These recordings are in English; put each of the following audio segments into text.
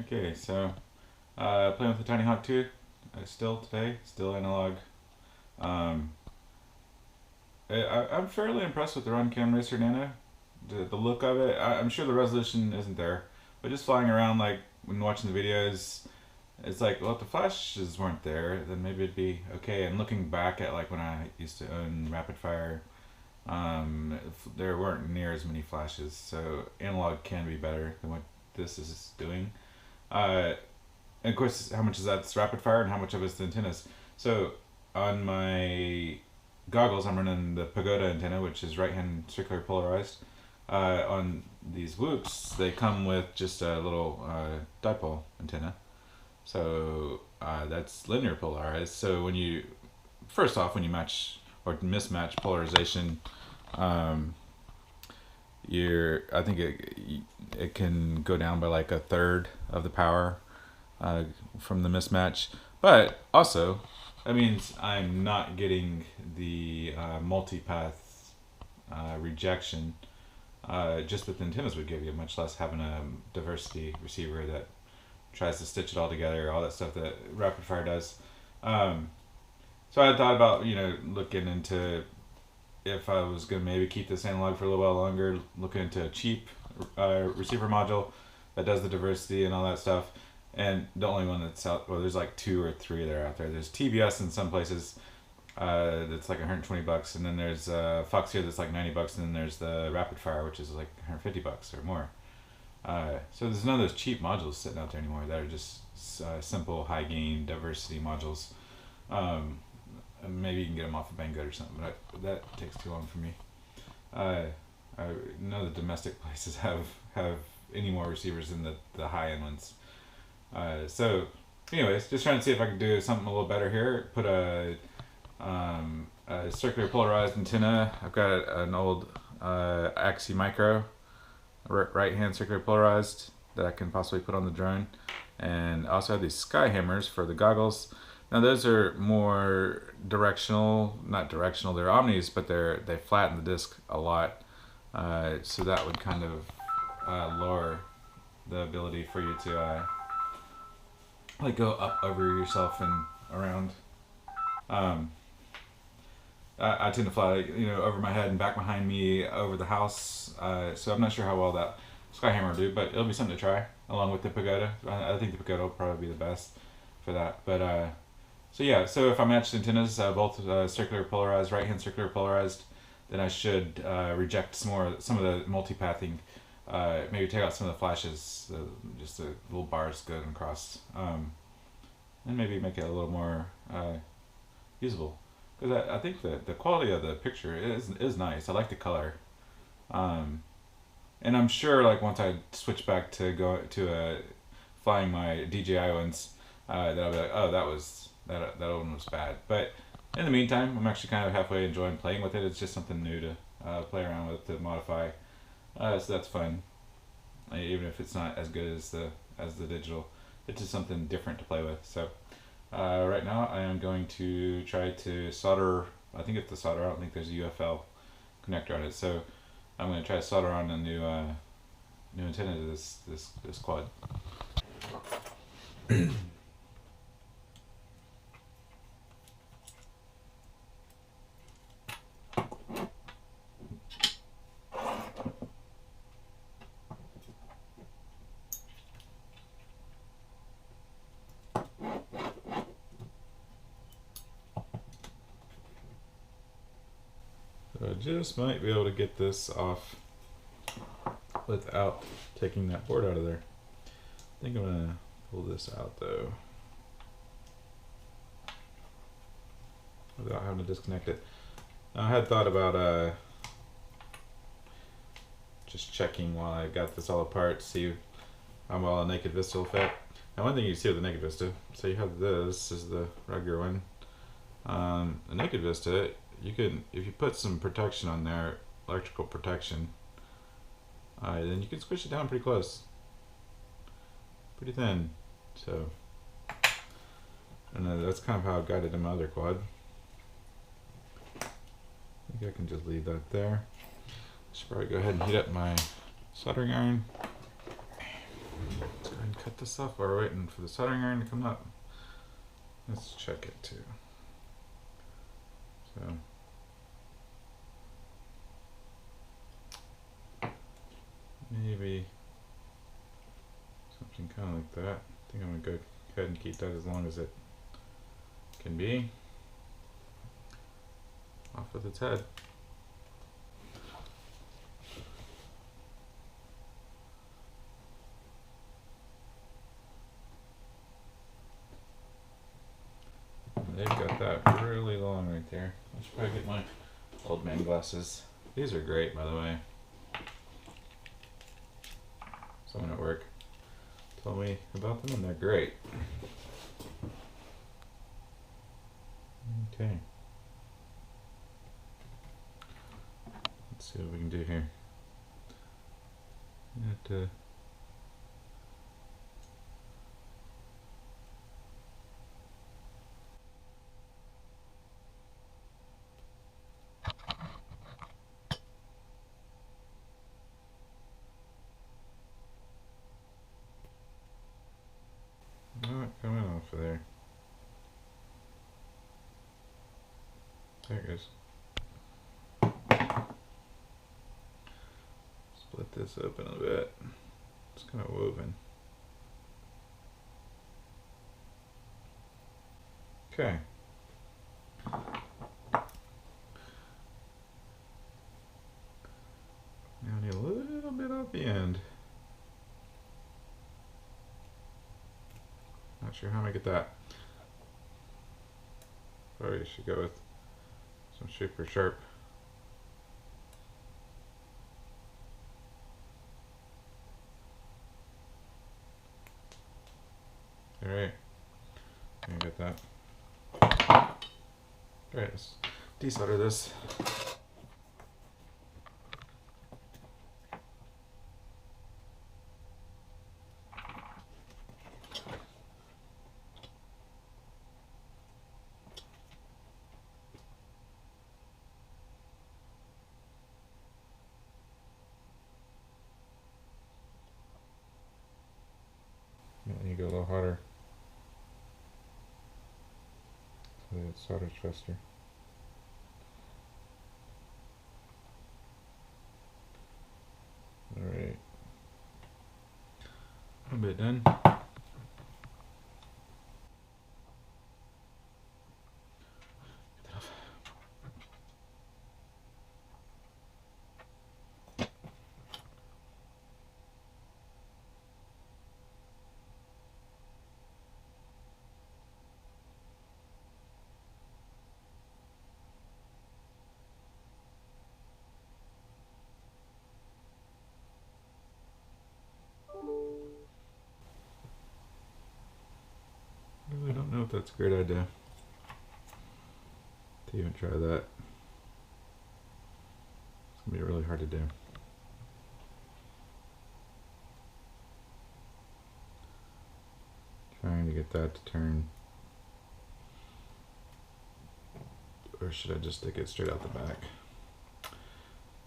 Okay, so playing with the TinyHawk 2 still analog. Um, I'm fairly impressed with the Runcam Racer Nano. The look of it, I'm sure the resolution isn't there, but just flying around, like when watching the videos, it's like, well, if the flashes weren't there, then maybe it'd be okay. And looking back at like when I used to own Rapid Fire, there weren't near as many flashes, so analog can be better than what this is doing. And of course, how much is that's rapid fire and how much of it's the antennas. So on my goggles, I'm running the Pagoda antenna, which is right-hand circular polarized. On these whoops, they come with just a little dipole antenna. So that's linear polarized. So when you, first off, when you match or mismatch polarization, I think it can go down by like a third of the power from the mismatch. But also, that means I'm not getting the multipath rejection just that the antennas would give you, much less having a diversity receiver that tries to stitch it all together, all that stuff that Rapid Fire does. So I thought about, looking into if I was going to maybe keep this analog for a little while longer, looking into a cheap receiver module that does the diversity and all that stuff. And the only one that's out, well, there's like 2 or 3 that are out there. There's TBS in some places that's like $120, and then there's Fox here that's like $90, and then there's the Rapid Fire, which is like $150 or more. So there's none of those cheap modules sitting out there anymore that are just simple high gain diversity modules. Maybe you can get them off of Banggood or something, but that takes too long for me. None of the domestic places have any more receivers than the high-end ones. So anyways, just trying to see if I can do something a little better here. Put a circular polarized antenna. I've got an old Axie Micro right-hand circular polarized that I can possibly put on the drone. And I also have these sky hammers for the goggles. Now those are more directional, not directional, they're omnis, but they flatten the disc a lot. So that would kind of lower the ability for you to like go up over yourself and around. I tend to fly, over my head and back behind me over the house. So I'm not sure how well that Skyhammer will do, but it'll be something to try along with the Pagoda. I think the Pagoda will probably be the best for that. But so yeah, so if I matched antennas, both circular polarized, right-hand circular polarized, then I should reject some of the multipathing. Maybe take out some of the flashes, just the little bars going across, and maybe make it a little more usable. Because I think the quality of the picture is nice. I like the color, and I'm sure like once I switch back to flying my DJI ones, that I'll be like, oh, that one was bad. But in the meantime, I'm actually kind of halfway enjoying playing with it. It's just something new to play around with, to modify. So that's fun. Even if it's not as good as the digital, it's just something different to play with. So right now I am going to try to solder. I think it's the solder. I don't think there's a UFL connector on it. So I'm going to try to solder on a new antenna to this quad. So I just might be able to get this off without taking that board out of there. I think I'm gonna pull this out though, without having to disconnect it. Now, I had thought about just checking while I got this all apart to see how well a naked vista will fit. Now one thing you see with the naked vista, so you have this is the regular one. The naked vista, you can, if you put some protection on there, electrical protection, then you can squish it down pretty close, pretty thin. So, and that's kind of how I got it in my other quad. I think I can just leave that there. I should probably go ahead and heat up my soldering iron. Let's go ahead and cut this off while we're waiting for the soldering iron to come up. Let's check it too. So maybe something kind of like that. I think I'm gonna go ahead and keep that as long as it can be. Off with its head. They've got that really long right there. I should probably get my old man glasses. These are great, by the way. Someone at work told me about them and they're great. Okay. Let's see what we can do here. Not coming off of there. There it goes. Split this open a bit. It's kind of woven. Okay. Now I need a little bit off the end. Not sure how I'm gonna get that. Probably should go with some super sharp. Alright, I get that. Alright, let's desolder this. You go a little harder so that it solders faster. Alright. A bit done. I don't know if that's a great idea to even try that. It's gonna be really hard to do. Trying to get that to turn. Or should I just stick it straight out the back?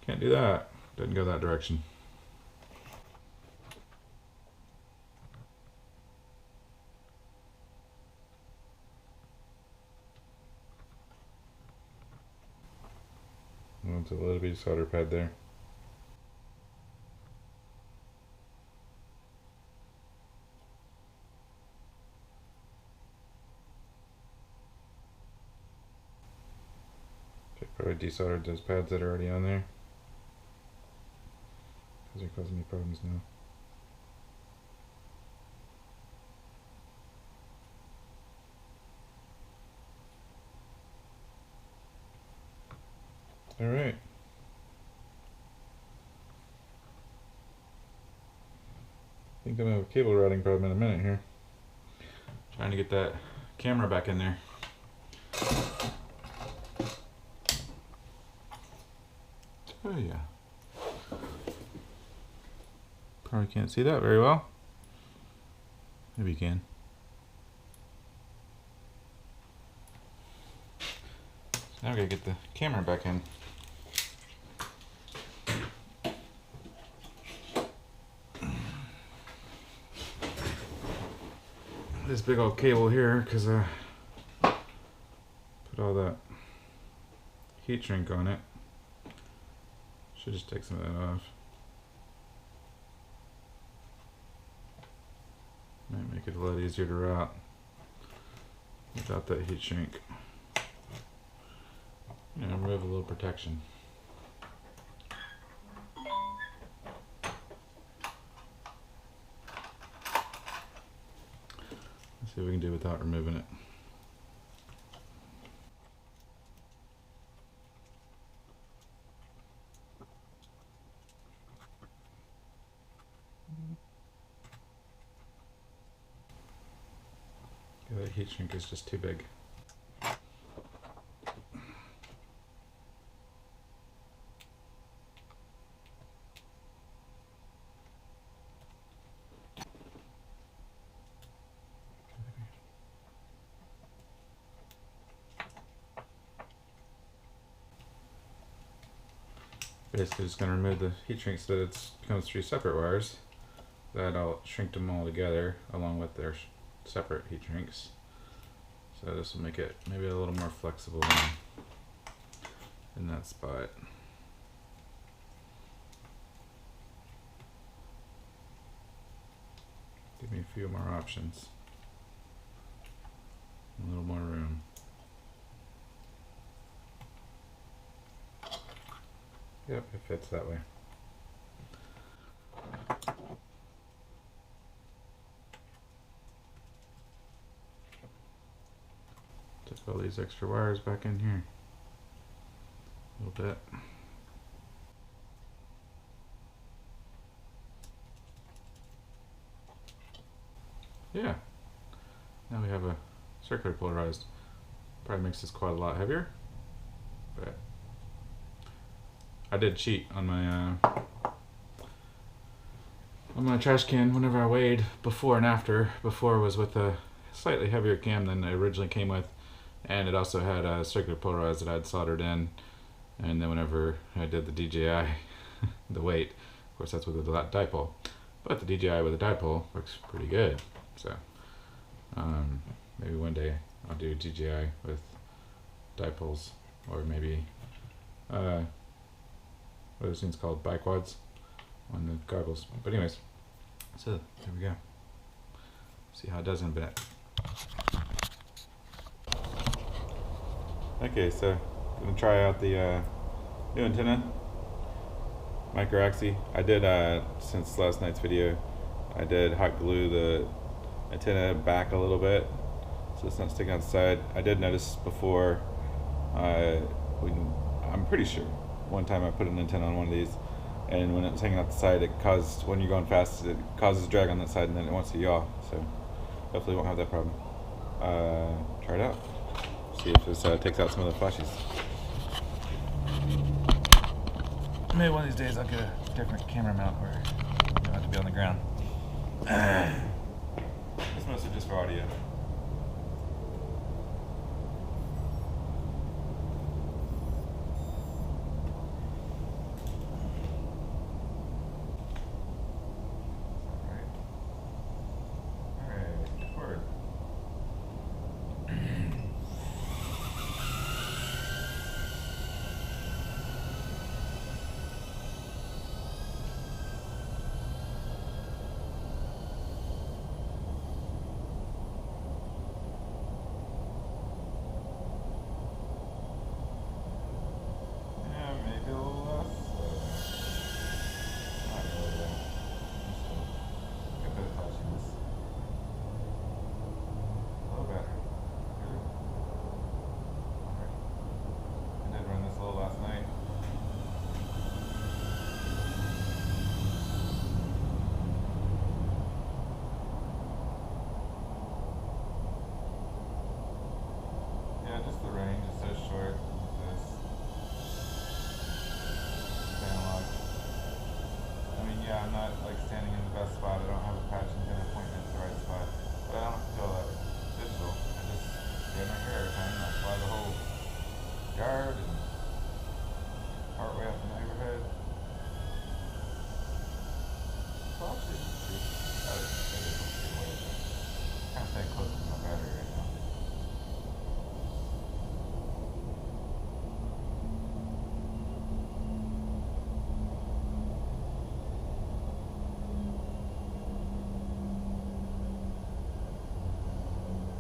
Can't do that. Doesn't go that direction. It's a little bit of solder pad there. Okay, probably desoldered those pads that are already on there, because they're causing me problems now. All right. I think I'm gonna have a cable routing problem in a minute here. Trying to get that camera back in there. Oh yeah. Probably can't see that very well. Maybe you can. So now we gotta get the camera back in. this big old cable here because I put all that heat shrink on it. Should just take some of that off. Might make it a lot easier to route without that heat shrink. And remove a little protection. Let's see what we can do without removing it. Yeah, that heat shrink is just too big. Basically just going to remove the heat shrink so that it becomes 3 separate wires. That I'll shrink them all together along with their separate heat shrinks. So this will make it maybe a little more flexible in that spot. Give me a few more options. A little more room. Yep, it fits that way. Took all these extra wires back in here. A little bit. Yeah. Now we have a circular polarized. Probably makes this quite a lot heavier. But I did cheat on my trash can whenever I weighed before and after. Before was with a slightly heavier cam than it originally came with, and it also had a circular polarized that I had soldered in. And then whenever I did the DJI, the weight, of course that's with a dipole, but the DJI with a dipole works pretty good. So maybe one day I'll do DJI with dipoles, or maybe what are those things called? Biquads on the goggles. But anyways, so there we go. See how it does in a bit. Okay, so I'm gonna try out the new antenna, micro axis. I did since last night's video, I did hot glue the antenna back a little bit so it's not sticking out the side. I did notice before, I'm pretty sure one time I put an antenna on one of these, and when it was hanging out the side, it caused, when you're going fast, it causes drag on that side, and then it wants to yaw. So hopefully won't have that problem. Try it out. See if this takes out some of the flashes. Maybe one of these days I'll get a different camera mount where you don't have to be on the ground. It's mostly just for audio. kind of staying close to my battery right now.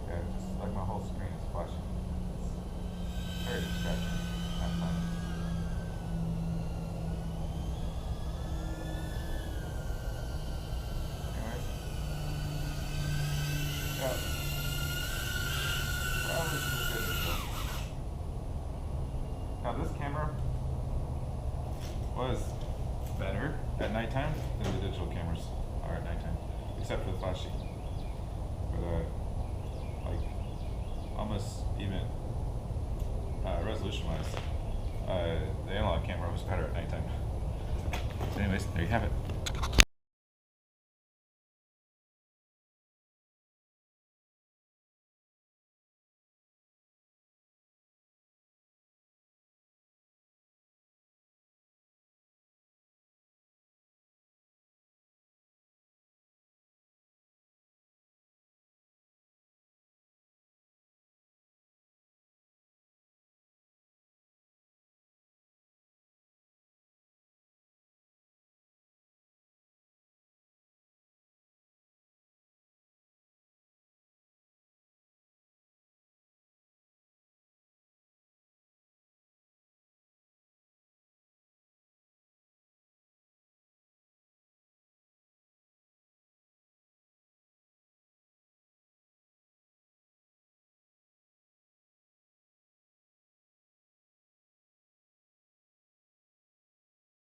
Yeah, it's just like my whole screen is flashing. It's very distracting at times. Anyways, yeah, probably should just get this one. Now this camera was better at nighttime than the digital cameras are at nighttime, except for the flashing. For the like almost even resolution wise, the analog camera was better at nighttime. So anyways, there you have it.